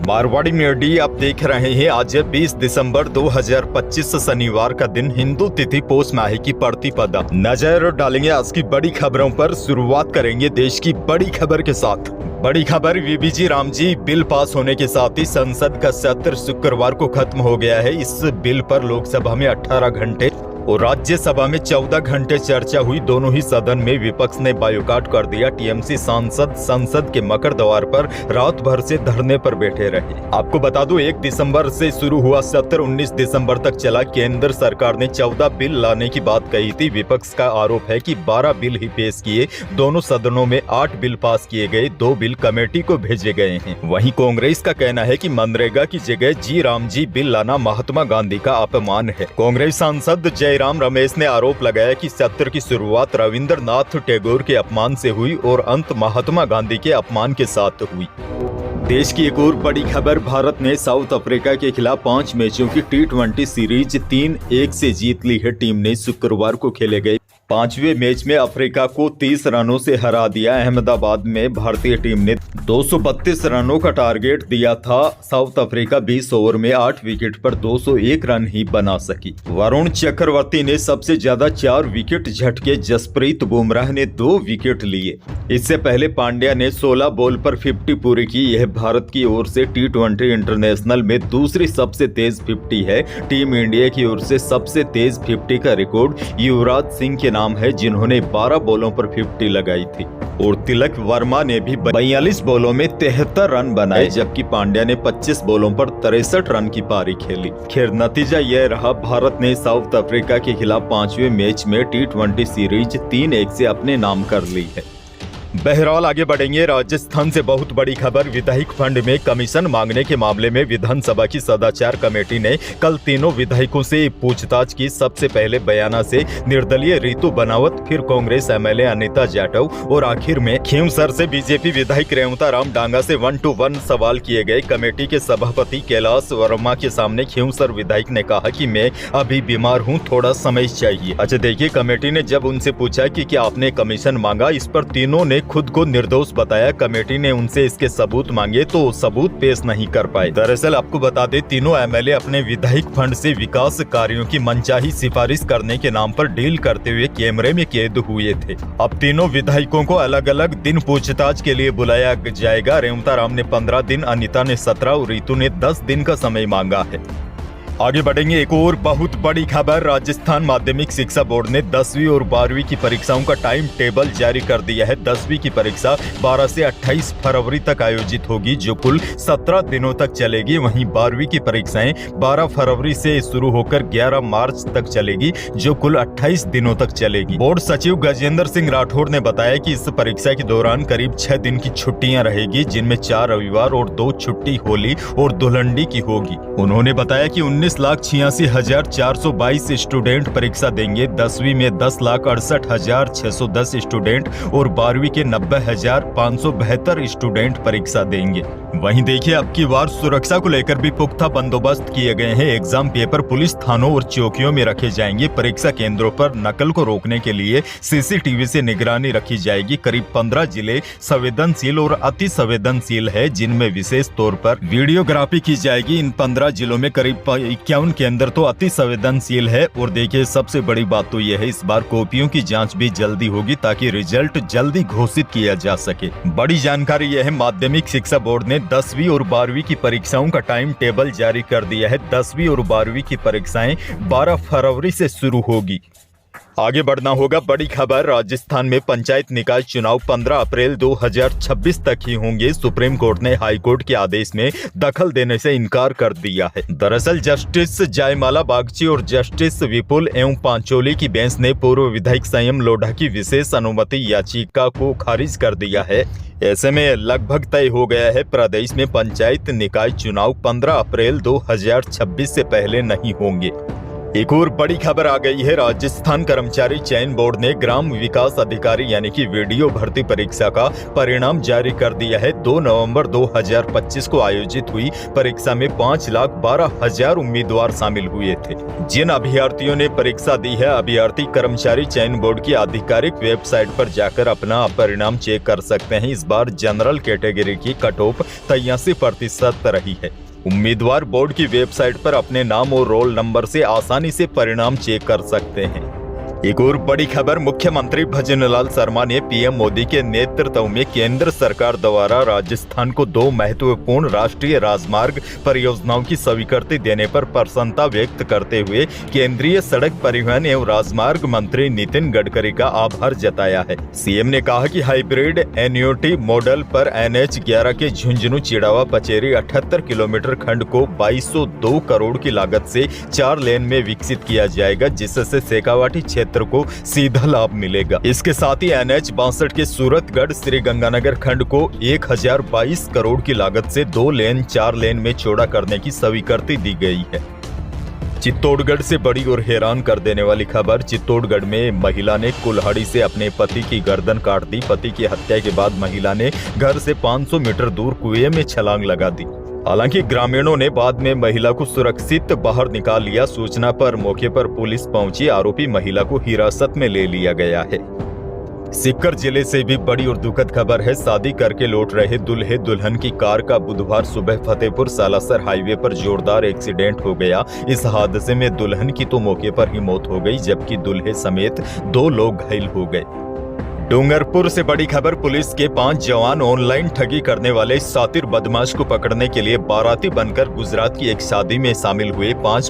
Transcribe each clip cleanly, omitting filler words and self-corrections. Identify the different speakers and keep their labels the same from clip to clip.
Speaker 1: Marwari media आप देख रहे हैं। आज है 20 दिसंबर 2025 शनिवार का दिन, हिंदू तिथि पोष माह की प्रतिपदा। नजर डालेंगे आज की बड़ी खबरों पर। शुरुआत करेंगे देश की बड़ी खबर के साथ। बड़ी खबर, वीबीजी रामजी बिल पास होने के साथ ही संसद का सत्र शुक्रवार को खत्म हो गया है। इस बिल पर लोकसभा में 18 घंटे और राज्यसभा में 14 घंटे चर्चा हुई। दोनों ही सदन में विपक्ष ने बायकॉट कर दिया। टीएमसी सांसद संसद के मकर द्वार पर रात भर से धरने पर बैठे रहे। आपको बता दूं, 1 दिसंबर से शुरू हुआ सत्र 19 दिसंबर तक चला। केंद्र सरकार ने 14 बिल लाने की बात कही थी। विपक्ष का आरोप है कि 12 बिल ही पेश किए। दोनों सदनों में 8 बिल पास किए गए, 2 बिल कमेटी को भेजे गए हैं। वहीं कांग्रेस का कहना है कि मनरेगा की जगह जी रामजी बिल लाना महात्मा गांधी का अपमान है। कांग्रेस सांसद जयराम रमेश ने आरोप लगाया कि सत्र की शुरुआत रविंद्रनाथ टैगोर के अपमान से हुई और अंत महात्मा गांधी के अपमान के साथ हुई। देश की एक और बड़ी खबर, भारत ने साउथ अफ्रीका के खिलाफ 5 मैचों की T20 सीरीज 3-1 से जीत ली है। टीम ने शुक्रवार को खेले गए 5वें मैच में अफ्रीका को 30 रनों से हरा दिया। अहमदाबाद में भारतीय टीम ने 232 रनों का टारगेट दिया था। साउथ अफ्रीका 20 ओवर में 8 विकेट पर 201 रन ही बना सकी। वरुण चक्रवर्ती ने सबसे ज्यादा 4 विकेट झटके। जसप्रीत बुमराह ने 2 विकेट लिए। इससे पहले पांड्या ने 16 बॉल पर 50 पूरी की। यह भारत की ओर से T20 इंटरनेशनल में दूसरी सबसे तेज 50 है। टीम इंडिया की ओर से सबसे तेज 50 का रिकॉर्ड युवराज सिंह के नाम है, जिन्होंने 12 बॉलों पर 50 लगाई थी। और तिलक वर्मा ने भी 42 बॉलों में 73 रन बनाए, जबकि पांड्या ने 25 बॉलों पर 63 रन की पारी खेली। खैर, नतीजा यह रहा, भारत ने साउथ अफ्रीका के खिलाफ 5वें मैच में T20 सीरीज 3-1 से अपने नाम कर ली है। बहरहाल आगे बढ़ेंगे। राजस्थान से बहुत बड़ी खबर, विधायक फंड में कमीशन मांगने के मामले में विधानसभा की सदाचार कमेटी ने कल तीनों विधायकों से पूछताछ की। सबसे पहले बयाना से निर्दलीय रितु बनावत, फिर कांग्रेस एमएलए अनिता जाटव और आखिर में खींवसर से बीजेपी विधायक रेवता राम डांगा से 1-to-1 सवाल किए गए। कमेटी के सभापति कैलाश वर्मा के सामने खींवसर विधायक ने कहा कि मैं अभी बीमार हूँ, थोड़ा समय चाहिए। अच्छा देखिए, कमेटी ने जब उनसे पूछा कि क्या आपने कमीशन मांगा, इस पर तीनों ने खुद को निर्दोष बताया। कमेटी ने उनसे इसके सबूत मांगे तो सबूत पेश नहीं कर पाए। दरअसल आपको बता दें, तीनों एमएलए अपने विधायक फंड से विकास कार्यों की मनचाही सिफारिश करने के नाम पर डील करते हुए कैमरे में कैद हुए थे। अब तीनों विधायकों को अलग अलग दिन पूछताछ के लिए बुलाया जाएगा। रेवता राम ने 15 दिन, अनिता ने 17 और रितु ने 10 दिन का समय मांगा है। आगे बढ़ेंगे। एक और बहुत बड़ी खबर, राजस्थान माध्यमिक शिक्षा बोर्ड ने 10वीं और 12वीं की परीक्षाओं का टाइम टेबल जारी कर दिया है। 10वीं की परीक्षा 12 से 28 फरवरी तक आयोजित होगी, जो कुल 17 दिनों तक चलेगी। वहीं 12वीं की परीक्षाएं 12 फरवरी से शुरू होकर 11 मार्च तक चलेगी, जो कुल 28 दिनों तक चलेगी। बोर्ड सचिव गजेंद्र सिंह राठौर ने बताया कि इस परीक्षा के दौरान करीब 6 दिन की छुट्टियां रहेगी, जिनमें 4 रविवार और 2 छुट्टी होली और धुलंडी की होगी। उन्होंने बताया कि 19,86,422 स्टूडेंट परीक्षा देंगे। 10वीं में 10,68,610 स्टूडेंट और 12वीं के 90,572 स्टूडेंट परीक्षा देंगे। वहीं देखिए, अब की बार सुरक्षा को लेकर भी पुख्ता बंदोबस्त किए गए हैं। एग्जाम पेपर पुलिस थानों और चौकियों में रखे जाएंगे। परीक्षा केंद्रों पर नकल को रोकने के लिए CCTV से निगरानी रखी जाएगी। करीब 15 जिले संवेदनशील और अति संवेदनशील है, जिनमें विशेष तौर पर वीडियोग्राफी की जाएगी। इन 15 जिलों में करीब 51 केंद्र तो अति संवेदनशील है। और देखिए, सबसे बड़ी बात तो यह है, इस बार कॉपियों की जांच भी जल्दी होगी ताकि रिजल्ट जल्दी घोषित किया जा सके। बड़ी जानकारी यह है, माध्यमिक शिक्षा बोर्ड ने 10वीं और 12वीं की परीक्षाओं का टाइम टेबल जारी कर दिया है। 10वीं और 12वीं की परीक्षाएं 12 फरवरी से शुरू होगी। आगे बढ़ना होगा। बड़ी खबर, राजस्थान में पंचायत निकाय चुनाव 15 अप्रैल 2026 तक ही होंगे। सुप्रीम कोर्ट ने हाई कोर्ट के आदेश में दखल देने से इनकार कर दिया है। दरअसल जस्टिस जयमाला बागची और जस्टिस विपुल एवं पांचोली की बेंच ने पूर्व विधायक संयम लोढ़ा की विशेष अनुमति याचिका को खारिज कर दिया है। ऐसे में लगभग तय हो गया है, प्रदेश में पंचायत निकाय चुनाव 15 अप्रैल 2026 से पहले नहीं होंगे। एक और बड़ी खबर आ गई है। राजस्थान कर्मचारी चयन बोर्ड ने ग्राम विकास अधिकारी यानी कि वीडियो भर्ती परीक्षा का परिणाम जारी कर दिया है। 2 नवंबर 2025 को आयोजित हुई परीक्षा में 5,12,000 उम्मीदवार शामिल हुए थे। जिन अभ्यर्थियों ने परीक्षा दी है, अभ्यर्थी कर्मचारी चयन बोर्ड की आधिकारिक वेबसाइट पर जाकर अपना परिणाम चेक कर सकते हैं। इस बार जनरल कैटेगरी की कट ऑफ 83% रही है। उम्मीदवार बोर्ड की वेबसाइट पर अपने नाम और रोल नंबर से आसानी से परिणाम चेक कर सकते हैं। एक और बड़ी खबर, मुख्यमंत्री भजनलाल शर्मा ने पीएम मोदी के नेतृत्व में केंद्र सरकार द्वारा राजस्थान को 2 महत्वपूर्ण राष्ट्रीय राजमार्ग परियोजनाओं की स्वीकृति देने पर प्रसन्नता व्यक्त करते हुए केंद्रीय सड़क परिवहन एवं राजमार्ग मंत्री नितिन गडकरी का आभार जताया है। सीएम ने कहा कि हाइब्रिड एन्युटी मॉडल पर NH 11 के झुंझुनू चिड़ावा पचेरी 78 किलोमीटर खंड को 2202 करोड़ की लागत से 4 लेन में विकसित किया जाएगा, जिससे शेखावाटी क्षेत्र को सीधा लाभ मिलेगा। इसके साथ ही NH 62 के सूरतगढ़ श्रीगंगानगर खंड को 1022 करोड़ की लागत से 2 लेन 4 लेन में चौड़ा करने की स्वीकृति दी गई है। चित्तौड़गढ़ से बड़ी और हैरान कर देने वाली खबर, चित्तौड़गढ़ में महिला ने कुल्हाड़ी से अपने पति की गर्दन काट दी। पति की हत्या के बाद महिला ने घर से 500 मीटर दूर कुएं में छलांग लगा दी। हालांकि ग्रामीणों ने बाद में महिला को सुरक्षित बाहर निकाल लिया। सूचना पर मौके पर पुलिस पहुंची। आरोपी महिला को हिरासत में ले लिया गया है। सीकर जिले से भी बड़ी और दुखद खबर है। शादी करके लौट रहे दूल्हे दुल्हन की कार का बुधवार सुबह फतेहपुर सालासर हाईवे पर जोरदार एक्सीडेंट हो गया। इस हादसे में दुल्हन की तो मौके पर ही मौत हो गई, जबकि दूल्हे समेत 2 लोग घायल हो गए। डूंगरपुर से बड़ी खबर, पुलिस के 5 जवान ऑनलाइन ठगी करने वाले शातिर बदमाश को पकड़ने के लिए बाराती बनकर गुजरात की एक शादी में शामिल हुए 5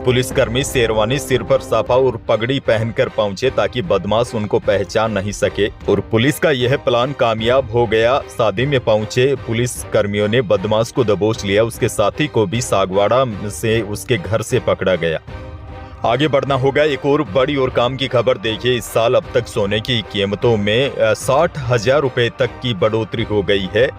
Speaker 1: पुलिसकर्मी शेरवानी, सिर पर साफा और पगड़ी पहनकर पहुंचे ताकि बदमाश उनको पहचान नहीं सके, और पुलिस का यह प्लान कामयाब हो गया। शादी में पहुंचे पुलिस कर्मियों ने बदमाश को दबोच लिया। उसके साथी को भी सागवाड़ा से उसके घर से पकड़ा गया। आगे बढ़ना होगा। एक और बड़ी और काम की खबर देखिए, इस साल अब तक सोने की कीमतों में 60,000 रुपए तक की बढ़ोतरी हो गई है।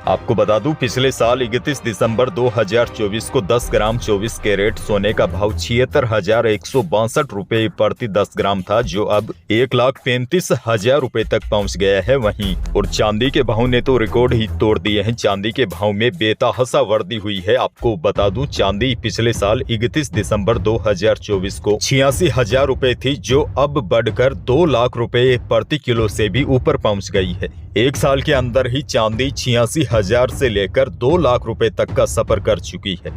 Speaker 1: आपको बता दूं, पिछले साल 31 दिसंबर 2024 को 10 ग्राम 24 कैरेट सोने का भाव 76,162 रुपए प्रति 10 ग्राम था, जो अब 1,35,000 रुपए तक पहुंच गया है। वहीं और चांदी के भाव ने तो रिकॉर्ड ही तोड़ दिए हैं। चांदी के भाव में बेतहाशा वृद्धि हुई है। आपको बता दूं, चांदी पिछले साल 31 दिसंबर 2024 को 86,000 रुपए थी, जो अब बढ़कर 2 लाख रुपए प्रति किलो से भी ऊपर पहुंच गई है। एक साल के अंदर ही चांदी 86,000 से लेकर 2 लाख रुपए तक का सफर कर चुकी है।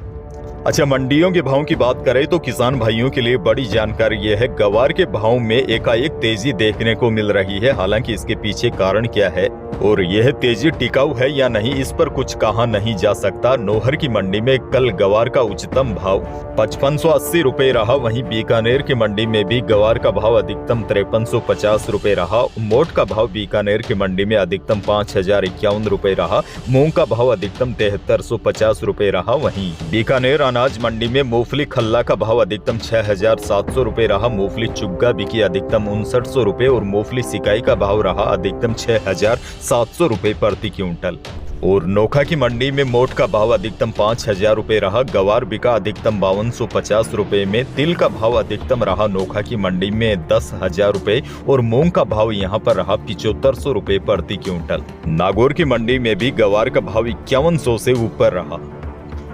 Speaker 1: अच्छा, मंडियों के भाव की बात करें तो किसान भाइयों के लिए बड़ी जानकारी यह है, गवार के भाव में एकाएक तेजी देखने को मिल रही है। हालांकि इसके पीछे कारण क्या है और यह तेजी टिकाऊ है या नहीं, इस पर कुछ कहा नहीं जा सकता। नौहर की मंडी में कल गवार का उच्चतम भाव 5580 रुपए रहा। वहीं बीकानेर की मंडी में भी गवार का भाव अधिकतम 5350 रुपए रहा। मोट का भाव बीकानेर की मंडी में अधिकतम 5051 रुपए रहा। मूंग का भाव अधिकतम 7350 रुपए रहा। वहीं बीकानेर अनाज मंडी में मूंगफली खल्ला का भाव अधिकतम 6700 रुपए रहा। मूंगफली चुग्गा बिकी अधिकतम 5900 रुपए और मूंगफली सिकाई का भाव रहा अधिकतम 6700 रुपए प्रति क्विंटल। और नोखा की मंडी में मोट का भाव अधिकतम 5000 रुपए रहा। गवार बिका अधिकतम 5250 रुपए में। तिल का भाव अधिकतम रहा नोखा की मंडी में 10,000 रुपए और मूंग का भाव यहां पर रहा 7500 रुपए प्रति क्विंटल। नागौर की मंडी में भी गवार का भाव 5100 से ऊपर रहा।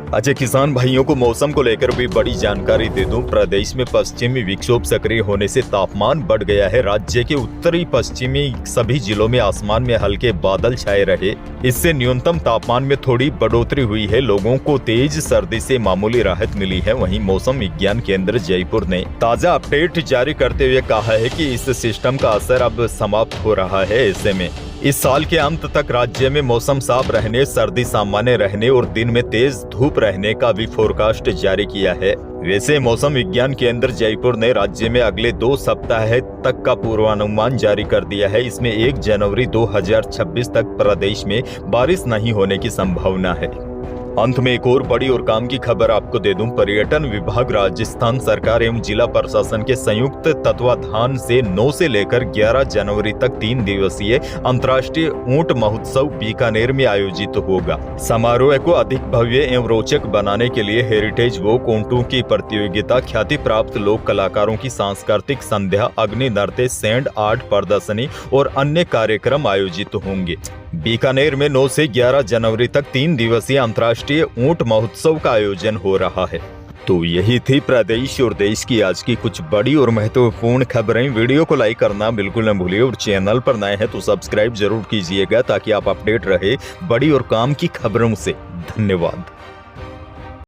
Speaker 1: अच्छा, किसान भाइयों को मौसम को लेकर भी बड़ी जानकारी दे दूं। प्रदेश में पश्चिमी विक्षोभ सक्रिय होने से तापमान बढ़ गया है। राज्य के उत्तरी पश्चिमी सभी जिलों में आसमान में हल्के बादल छाए रहे। इससे न्यूनतम तापमान में थोड़ी बढ़ोतरी हुई है। लोगों को तेज सर्दी से मामूली राहत मिली है। वहीं मौसम विज्ञान केंद्र जयपुर ने ताजा अपडेट जारी करते हुए कहा है कि इस सिस्टम का असर अब समाप्त हो रहा है। ऐसे में इस साल के अंत तक राज्य में मौसम साफ रहने, सर्दी सामान्य रहने और दिन में तेज धूप रहने का भी फोरकास्ट जारी किया है। वैसे मौसम विज्ञान केंद्र जयपुर ने राज्य में अगले 2 सप्ताह तक का पूर्वानुमान जारी कर दिया है। इसमें 1 जनवरी 2026 तक प्रदेश में बारिश नहीं होने की संभावना है। अंत में एक और बड़ी और काम की खबर आपको दे दूं। पर्यटन विभाग राजस्थान सरकार एवं जिला प्रशासन के संयुक्त तत्वाधान से 9 से लेकर 11 जनवरी तक 3 दिवसीय अंतर्राष्ट्रीय ऊंट महोत्सव बीकानेर में आयोजित होगा। समारोह को अधिक भव्य एवं रोचक बनाने के लिए हेरिटेज वॉक ऊंटों की प्रतियोगिता, ख्याति प्राप्त लोक कलाकारों की सांस्कृतिक संध्या, अग्नि नृत्य, सैंड आर्ट प्रदर्शनी और अन्य कार्यक्रम आयोजित होंगे। बीकानेर में 9 से 11 जनवरी तक 3 दिवसीय अंतर्राष्ट्रीय ऊंट महोत्सव का आयोजन हो रहा है। तो यही थी प्रदेश और देश की आज की कुछ बड़ी और महत्वपूर्ण खबरें। वीडियो को लाइक करना बिल्कुल न भूलिए और चैनल पर नए हैं तो सब्सक्राइब जरूर कीजिएगा ताकि आप अपडेट रहे बड़ी और काम की खबरों से। धन्यवाद।